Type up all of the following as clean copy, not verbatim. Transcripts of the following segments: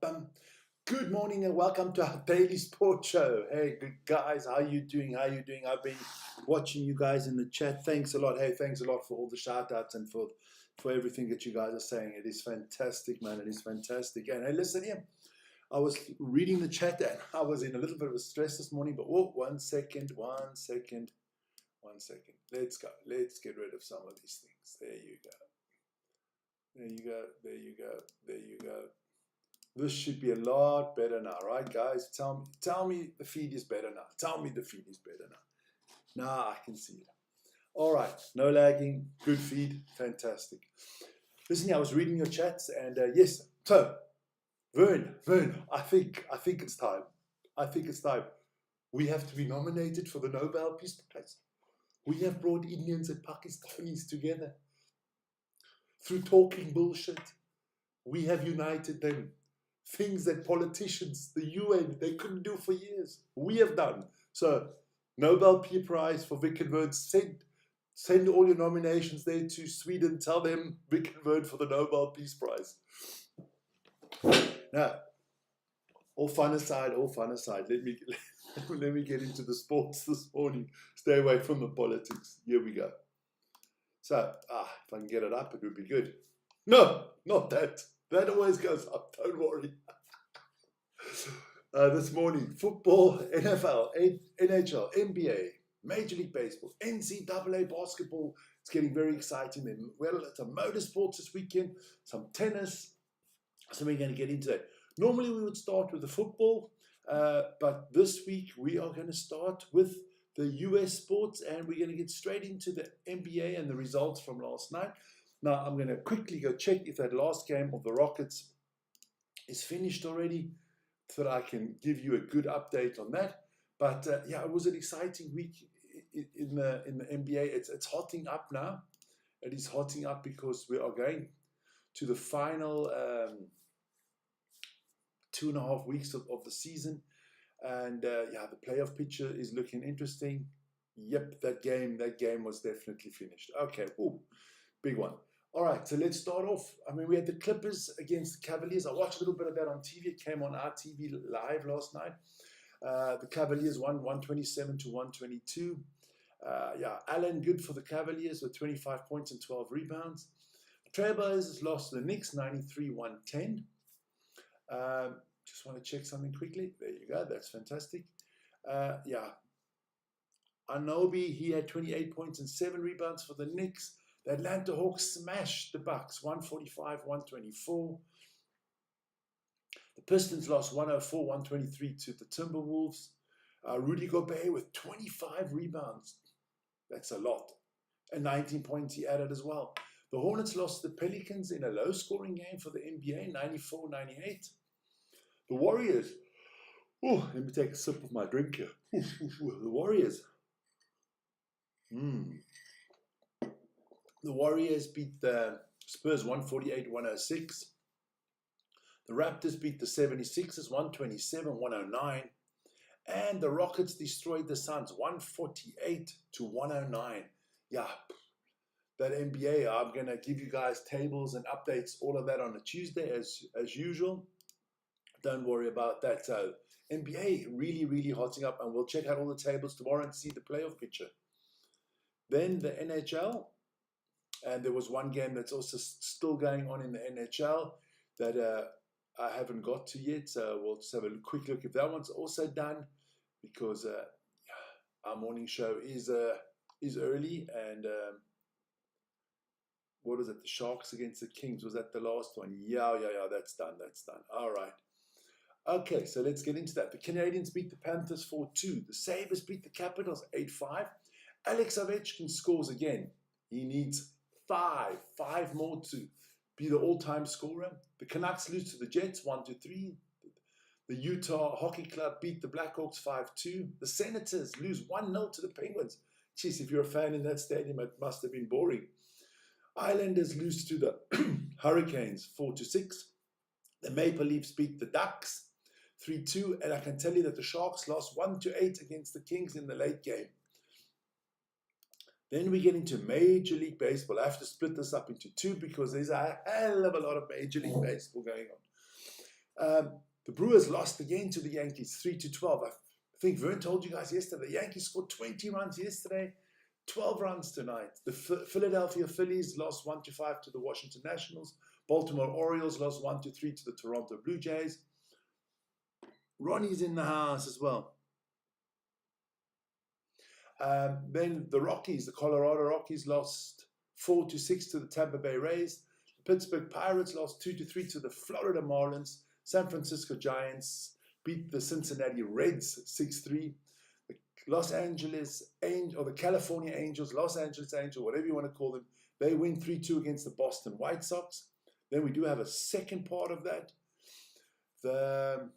bum. Good morning and welcome to our daily sports show. Hey, good guys, how you doing? How you doing? I've been watching you guys in the chat. Thanks a lot. Hey, thanks a lot for all the shout outs and for everything that you guys are saying. It is fantastic, man. It is fantastic. And hey, listen here. I was reading the chat and I was in a little bit of a stress this morning, but whoa, 1 second, 1 second, 1 second. Let's go. Let's get rid of some of these things. There you go. There you go. There you go. There you go. This should be a lot better now, right, guys? Tell me the feed is better now. Tell me the feed is better now. Now I can see it. All right, no lagging, good feed, fantastic. Listen, I was reading your chats, and yes, so Wern, I think it's time. I think it's time. We have to be nominated for the Nobel Peace Prize. We have brought Indians and Pakistanis together through talking bullshit. We have united them. Things that politicians, the UN, they couldn't do for years. We have done. So, Nobel Peace Prize for Vik and Wern. Send all your nominations there to Sweden. Tell them Vik and Wern for the Nobel Peace Prize. Now, all fun aside, let me get into the sports this morning. Stay away from the politics. Here we go. So, if I can get it up, it would be good. No, not that. That always goes up, don't worry. This morning, football, NFL, NHL, NBA, Major League Baseball, NCAA basketball. It's getting very exciting. Well, some motorsports this weekend, some tennis. So we're going to get into that. Normally we would start with the football, but this week we are going to start with the US sports, and we're going to get straight into the NBA and the results from last night. Now, I'm going to quickly go check if that last game of the Rockets is finished already so that I can give you a good update on that. But yeah, it was an exciting week in the NBA. It's hotting up now. It is hotting up because we are going to the final 2.5 weeks of the season. And yeah, the playoff picture is looking interesting. Yep, that game was definitely finished. Okay, ooh, big one. All right, so let's start off. I mean, we had the Clippers against the Cavaliers. I watched a little bit of that on TV. It came on our TV live last night. The Cavaliers won 127 to 122. Yeah, Allen good for the Cavaliers with 25 points and 12 rebounds. The Trailblazers lost to the Knicks 93-110. Just want to check something quickly. There you go. That's fantastic. Yeah, Anunoby, he had 28 points and 7 rebounds for the Knicks. The Atlanta Hawks smashed the Bucks, 145-124. The Pistons lost 104-123 to the Timberwolves. Rudy Gobert with 25 rebounds. That's a lot. And 19 points he added as well. The Hornets lost the Pelicans in a low-scoring game for the NBA, 94-98. The Warriors, let me take a sip of my drink here. The Warriors. The Warriors beat the Spurs 148-106. The Raptors beat the 76ers 127-109. And the Rockets destroyed the Suns 148-109. Yeah, that NBA, I'm going to give you guys tables and updates, all of that on a Tuesday as usual. Don't worry about that. So NBA really, really hotting up, and we'll check out all the tables tomorrow and see the playoff picture. Then the NHL. And there was one game that's also still going on in the NHL that I haven't got to yet. So we'll just have a quick look if that one's also done, because our morning show is early. And what was it? The Sharks against the Kings. Was that the last one? Yeah. That's done. All right. Okay, so let's get into that. The Canadians beat the Panthers 4-2. The Sabres beat the Capitals 8-5. Alex Ovechkin scores again. He needs five more to be the all-time scorer. The Canucks lose to the Jets 1-3. The Utah Hockey Club beat the Blackhawks 5-2. The Senators lose 1-0 to the Penguins. Jeez, if you're a fan in that stadium, it must have been boring. Islanders lose to the Hurricanes 4-6. The Maple Leafs beat the Ducks 3-2. And I can tell you that the Sharks lost 1-8 against the Kings in the late game. Then we get into Major League Baseball. I have to split this up into two because there's a hell of a lot of Major League Baseball going on. The Brewers lost again to the Yankees, 3-12. I think Wern told you guys yesterday, the Yankees scored 20 runs yesterday, 12 runs tonight. The Philadelphia Phillies lost 1-5 to the Washington Nationals. Baltimore Orioles lost 1-3 to the Toronto Blue Jays. Ronnie's in the house as well. Then the Rockies, the Colorado Rockies lost 4-6 to the Tampa Bay Rays. The Pittsburgh Pirates lost 2-3 to the Florida Marlins. San Francisco Giants beat the Cincinnati Reds 6-3. The Los Angeles Angels, or the California Angels, Los Angeles Angels, whatever you want to call them, they win 3-2 against the Boston White Sox. Then we do have a second part of that. The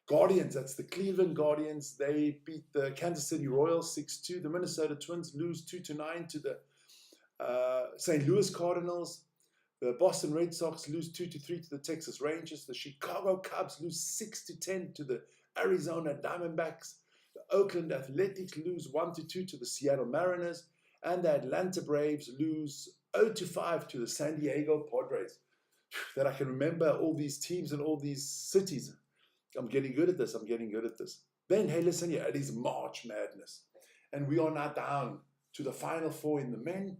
Guardians, that's the Cleveland Guardians. They beat the Kansas City Royals 6-2. The Minnesota Twins lose 2-9 to the St. Louis Cardinals. The Boston Red Sox lose 2-3 to the Texas Rangers. The Chicago Cubs lose 6-10 to the Arizona Diamondbacks. The Oakland Athletics lose 1-2 to the Seattle Mariners. And the Atlanta Braves lose 0-5 to the San Diego Padres. That I can remember all these teams and all these cities. I'm getting good at this. I'm getting good at this. Then, hey, listen here. It is March Madness. And we are now down to the Final Four in the men.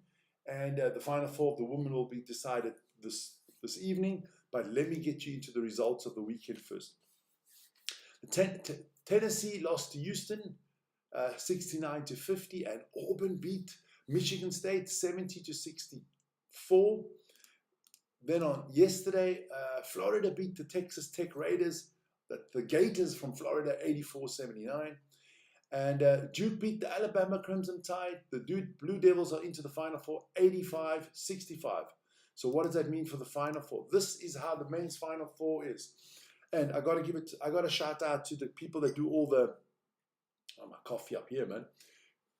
And the Final Four of the women will be decided this evening. But let me get you into the results of the weekend first. Tennessee lost to Houston 69-50. And Auburn beat Michigan State 70-64. Then on yesterday, Florida beat the Texas Tech Raiders, the Gators from Florida, 84-79. And Duke beat the Alabama Crimson Tide. The Blue Devils are into the Final Four, 85-65. So what does that mean for the Final Four? This is how the men's Final Four is. And I got to shout out to the people that do all the, my coffee up here, man.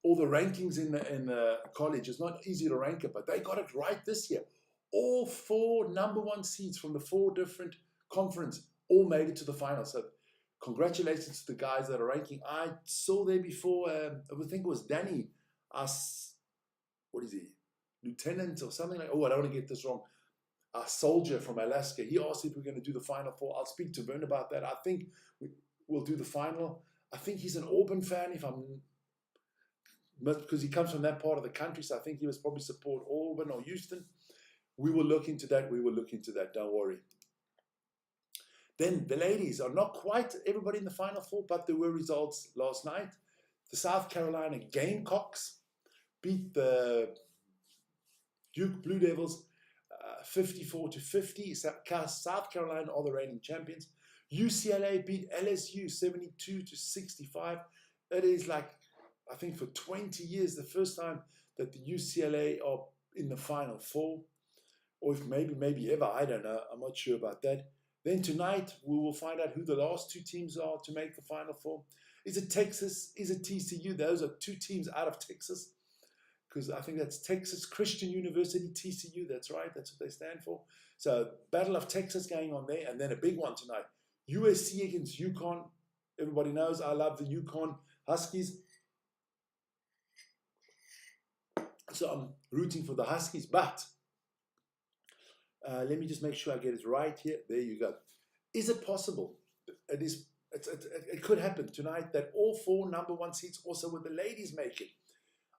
All the rankings in the college. It's not easy to rank it, but they got it right this year. All 4 number 1 seeds from the 4 different conferences all made it to the final. So congratulations to the guys that are ranking. I saw there before, I think it was Danny, what is he, lieutenant or something like, I don't want to get this wrong, a soldier from Alaska. He asked if we're going to do the Final Four. I'll speak to Wern about that. I think we'll do the final. I think he's an Auburn fan, because he comes from that part of the country, so I think he was probably support Auburn or Houston. We will look into that. Don't worry. Then the ladies are not quite everybody in the Final Four, but there were results last night. The South Carolina Gamecocks beat the Duke Blue Devils 54-50. South Carolina are the reigning champions. UCLA beat LSU 72-65. That is like, I think for 20 years, the first time that the UCLA are in the Final Four. Or if maybe ever, I don't know. I'm not sure about that. Then tonight, we will find out who the last 2 teams are to make the Final Four. Is it Texas? Is it TCU? Those are 2 teams out of Texas. Because I think that's Texas Christian University, TCU. That's right. That's what they stand for. So, Battle of Texas going on there. And then a big one tonight. USC against UConn. Everybody knows I love the UConn Huskies. So, I'm rooting for the Huskies. But let me just make sure I get it right here. There you go. Is it possible? It could happen tonight that all 4 number 1 seeds also with the ladies make it.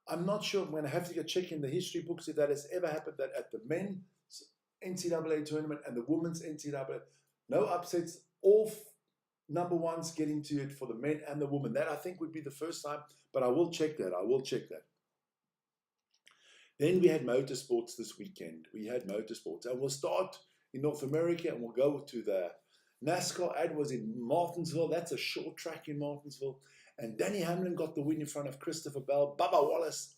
I'm not sure. I'm going to have to go check in the history books if that has ever happened, that at the men's NCAA tournament and the women's NCAA, no upsets, all number 1s get into it for the men and the women. That I think would be the first time, but I will check that. Then we had motorsports this weekend. And we'll start in North America and we'll go to the NASCAR. Ad was in Martinsville. That's a short track in Martinsville. And Danny Hamlin got the win in front of Christopher Bell. Bubba Wallace.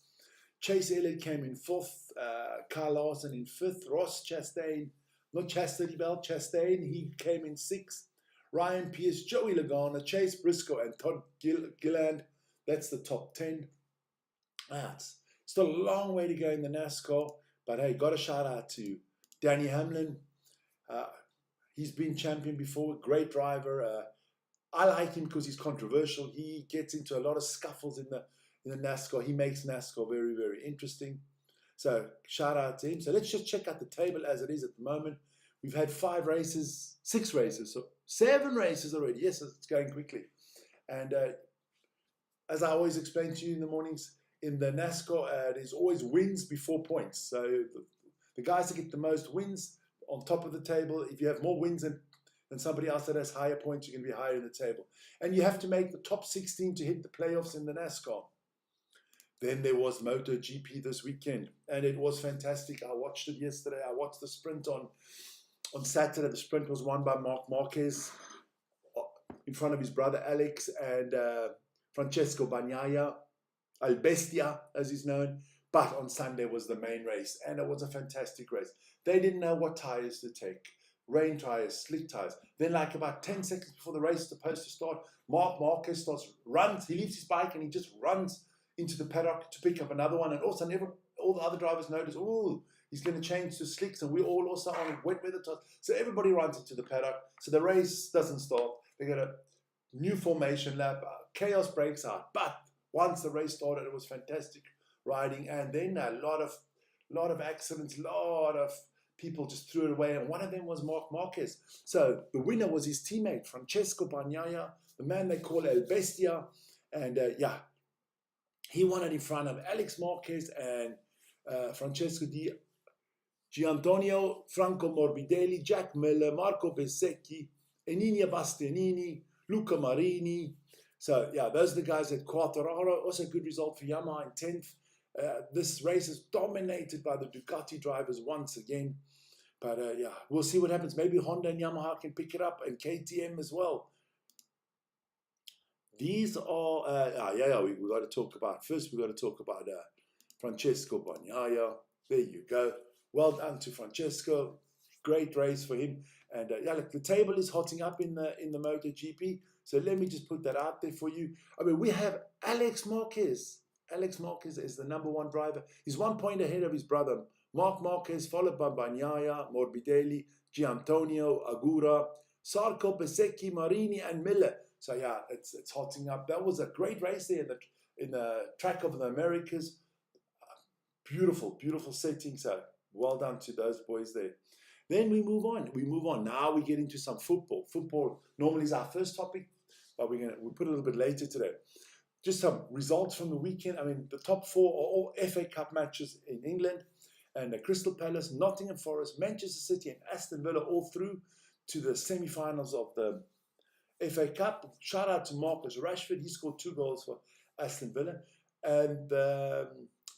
Chase Elliott came in 4th. Kyle Larson in 5th. Ross Chastain. Not Chastity Bell. Chastain. He came in 6th. Ryan Pierce, Joey Logano, Chase Briscoe, and Todd Gilliland. That's the top 10. It's still a long way to go in the NASCAR, but hey, got a shout out to Danny Hamlin. He's been champion before, great driver. I like him because he's controversial. He gets into a lot of scuffles in the NASCAR. He makes NASCAR very, very interesting. So shout out to him. So let's just check out the table as it is at the moment. We've had 5 races 6 races, so 7 races already. Yes, it's going quickly. And as I always explain to you in the mornings, in the NASCAR, there's always wins before points. So the guys that get the most wins on top of the table, if you have more wins than somebody else that has higher points, you're going to be higher in the table. And you have to make the top 16 to hit the playoffs in the NASCAR. Then there was MotoGP this weekend, and it was fantastic. I watched it yesterday. I watched the sprint on Saturday. The sprint was won by Marc Marquez in front of his brother Alex and Francesco Bagnaia, Al Bestia as he's known. But on Sunday was the main race, and it was a fantastic race. They didn't know what tires to take. Rain tires, slick tires. Then like about 10 seconds before the race is supposed to start, Marc Marquez runs. He leaves his bike and he just runs into the paddock to pick up another one. And also all the other drivers notice, oh, he's going to change to slicks, and we're all also on wet weather tires. So everybody runs into the paddock. So the race doesn't start. They got a new formation lap. Chaos breaks out. But once the race started, it was fantastic riding. And then a lot of accidents, a lot of people just threw it away. And one of them was Marc Marquez. So the winner was his teammate, Francesco Bagnaia, the man they call El Bestia. And he won it in front of Alex Marquez and Francesco Di Gianantonio, Franco Morbidelli, Jack Miller, Marco Bezzecchi, Eninia Bastianini, Luca Marini. So, yeah, those are the guys at Quartararo. Also a good result for Yamaha in 10th. This race is dominated by the Ducati drivers once again. But, yeah, we'll see what happens. Maybe Honda and Yamaha can pick it up, and KTM as well. These are, we got to talk about, first we got to talk about Francesco Bagnaia. There you go. Well done to Francesco. Great race for him. And look, the table is hotting up in the MotoGP. So let me just put that out there for you. I mean, we have Alex Marquez. Alex Marquez is the #1 driver. He's 1 point ahead of his brother, Marc Marquez, followed by Bagnaia, Morbidelli, Gianantonio, Agura, Sarko, Bezzecchi, Marini, and Miller. So yeah, it's hotting up. That was a great race there in the track of the Americas. Beautiful, beautiful setting. So well done to those boys there. Then we move on. Now we get into some football. Football normally is our first topic, but we'll put it a little bit later today. Just some results from the weekend. I mean, the top 4 are all FA Cup matches in England, and Crystal Palace, Nottingham Forest, Manchester City, and Aston Villa all through to the semi-finals of the FA Cup. Shout out to Marcus Rashford. He scored 2 goals for Aston Villa. And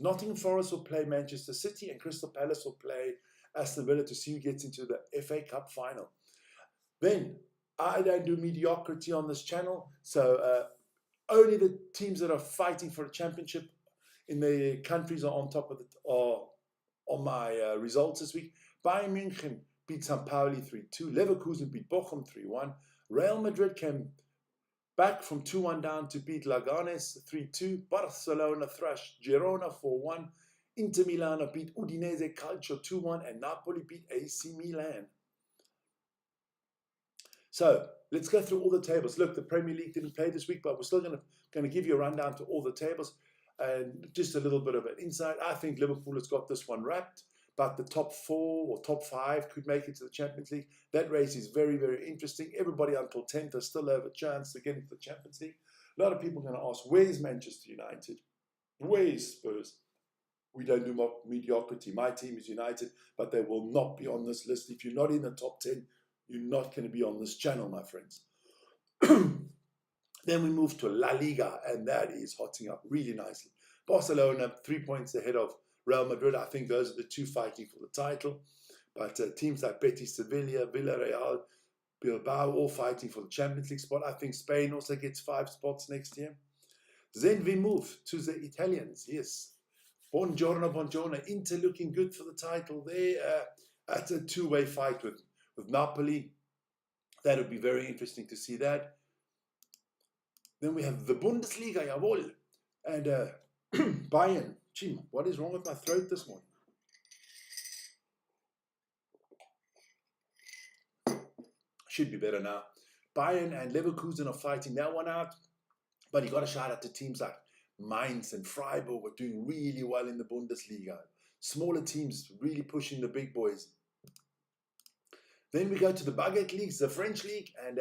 Nottingham Forest will play Manchester City, and Crystal Palace will play Aston Villa to see who gets into the FA Cup final. Then, I don't do mediocrity on this channel, so only the teams that are fighting for a championship in the countries are on top of on my results this week. Bayern München beat St. Pauli 3-2. Leverkusen beat Bochum 3-1. Real Madrid came back from 2-1 down to beat Leganes 3-2. Barcelona thrashed Girona 4-1. Inter Milan beat Udinese Calcio 2-1. And Napoli beat AC Milan. So let's go through all the tables. Look, the Premier League didn't play this week, but we're still going to give you a rundown to all the tables and just a little bit of an insight. I think Liverpool has got this one wrapped, but the top 4 or top 5 could make it to the Champions League. That race is very, very interesting. Everybody until 10th still have a chance to get into the Champions League. A lot of people are going to ask, where is Manchester United? Where is Spurs? We don't do mediocrity. My team is United, but they will not be on this list. If you're not in the top 10, you're not going to be on this channel, my friends. Then we move to La Liga, and that is hotting up really nicely. Barcelona, 3 points ahead of Real Madrid. I think those are the 2 fighting for the title. But teams like Betis, Sevilla, Villarreal, Bilbao, all fighting for the Champions League spot. I think Spain also gets 5 spots next year. Then we move to the Italians. Yes. Buongiorno, buongiorno. Inter looking good for the title there. That's a 2-way fight with Napoli. That would be very interesting to see that. Then we have the Bundesliga, jawohl. And Bayern. Gee, what is wrong with my throat this morning? Should be better now. Bayern and Leverkusen are fighting that one out. But you got to shout out to teams like Mainz and Freiburg are doing really well in the Bundesliga. Smaller teams really pushing the big boys. Then we go to the Baguette Leagues, the French League, and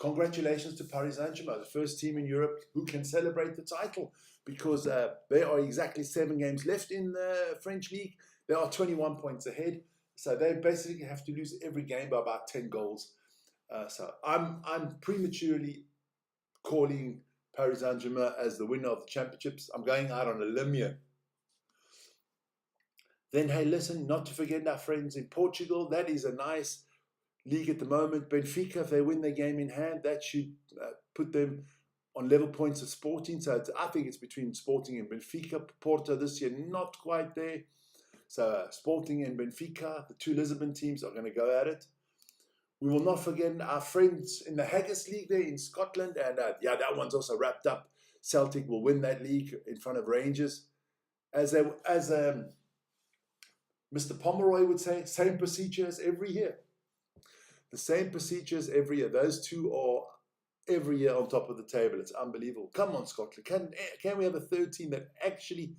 congratulations to Paris Saint-Germain, the first team in Europe who can celebrate the title, because there are exactly 7 games left in the French League. They are 21 points ahead, so they basically have to lose every game by about 10 goals. So I'm prematurely calling Paris Saint-Germain as the winner of the championships. I'm going out on a limb here. Then, hey, listen, not to forget our friends in Portugal. That is a nice league at the moment. Benfica, if they win their game in hand, that should put them on level points of Sporting. So I think it's between Sporting and Benfica. Porto this year, not quite there. So Sporting and Benfica, the 2 Lisbon teams, are going to go at it. We will not forget our friends in the Haggis League there in Scotland. And yeah, that one's also wrapped up. Celtic will win that league in front of Rangers. As Mr. Pomeroy would say, same procedure as every year. The same procedures every year. Those 2 are every year on top of the table. It's unbelievable. Come on, Scotland. Can we have a third team that actually,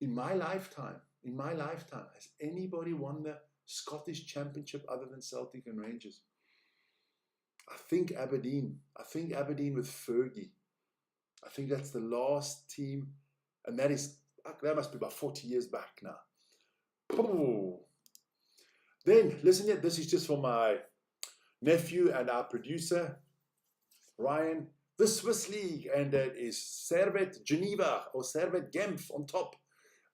in my lifetime, has anybody won the Scottish Championship other than Celtic and Rangers? I think Aberdeen with Fergie. I think that's the last team, and that must be about 40 years back now. Oh. Then, listen here, this is just for my nephew and our producer, Ryan. The Swiss League, and that is Servette Geneva or Servette Genf on top,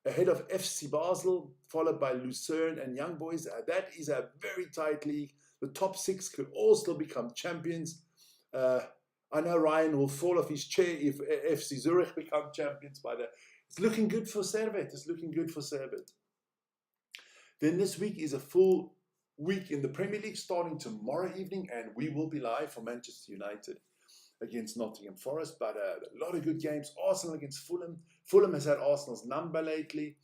ahead of FC Basel, followed by Lucerne and Young Boys. That is a very tight league. The top 6 could all still become champions. I know Ryan will fall off his chair if FC Zurich become champions by that. It's looking good for Servette. Then this week is a full week in the Premier League starting tomorrow evening, and we will be live for Manchester United against Nottingham Forest. But a lot of good games. Arsenal against Fulham. Fulham has had Arsenal's number lately.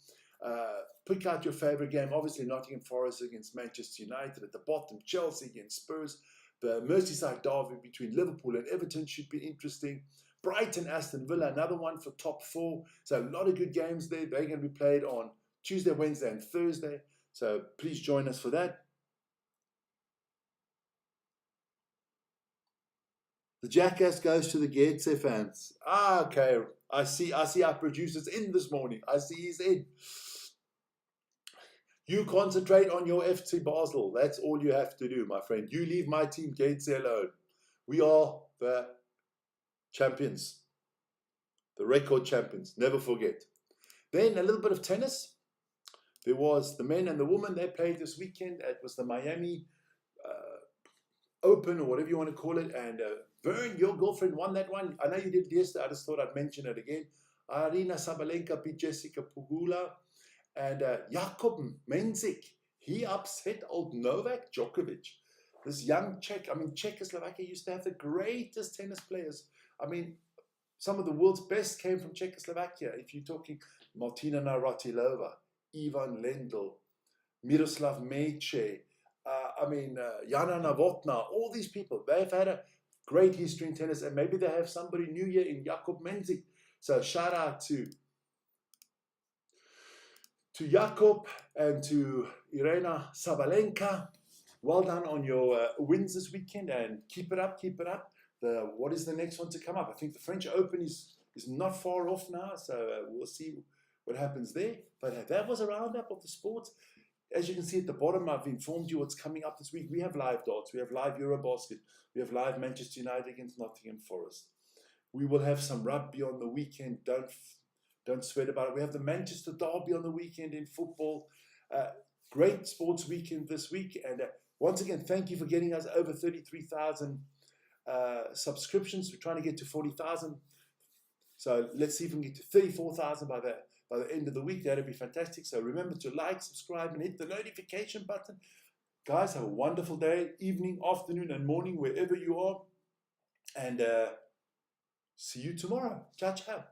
Pick out your favourite game. Obviously Nottingham Forest against Manchester United. At the bottom, Chelsea against Spurs. The Merseyside derby between Liverpool and Everton should be interesting. Brighton, Aston Villa, another one for top 4. So a lot of good games there. They're going to be played on Tuesday, Wednesday and Thursday. So please join us for that. The jackass goes to the Getse fans. Okay. I see our producer's in this morning. I see he's in. You concentrate on your FC Basel. That's all you have to do, my friend. You leave my team Getse alone. We are the champions. The record champions. Never forget. Then a little bit of tennis. There was the men and the women. They played this weekend. It was the Miami Open, or whatever you want to call it. And Wern, your girlfriend, won that one. I know you did yesterday. I just thought I'd mention it again. Arina Sabalenka beat Jessica Pegula. And Jakub Mensik, he upset old Novak Djokovic. This young Czech. I mean, Czechoslovakia used to have the greatest tennis players. I mean, some of the world's best came from Czechoslovakia. If you're talking Martina Navratilova, Ivan Lendl, Miroslav Mejce, Jana Novotná, all these people, they've had a great history in tennis, and maybe they have somebody new here in Jakub Mensik. So shout out to Jakub and to Irina Sabalenka. Well done on your wins this weekend, and keep it up. What is the next one to come up? I think the French Open is not far off now, so we'll see what happens there. But that was a roundup of the sports. As you can see at the bottom, I've informed you what's coming up this week. We have live darts, we have live Eurobasket, we have live Manchester United against Nottingham Forest. We will have some rugby on the weekend. Don't sweat about it. We have the Manchester Derby on the weekend in football. Great sports weekend this week. And once again, thank you for getting us over 33,000 subscriptions. We're trying to get to 40,000. So let's see if we can get to 34,000 by the end of the week. That'd be fantastic. So remember to like, subscribe, and hit the notification button. Guys, have a wonderful day, evening, afternoon, and morning, wherever you are. And see you tomorrow. Ciao, ciao.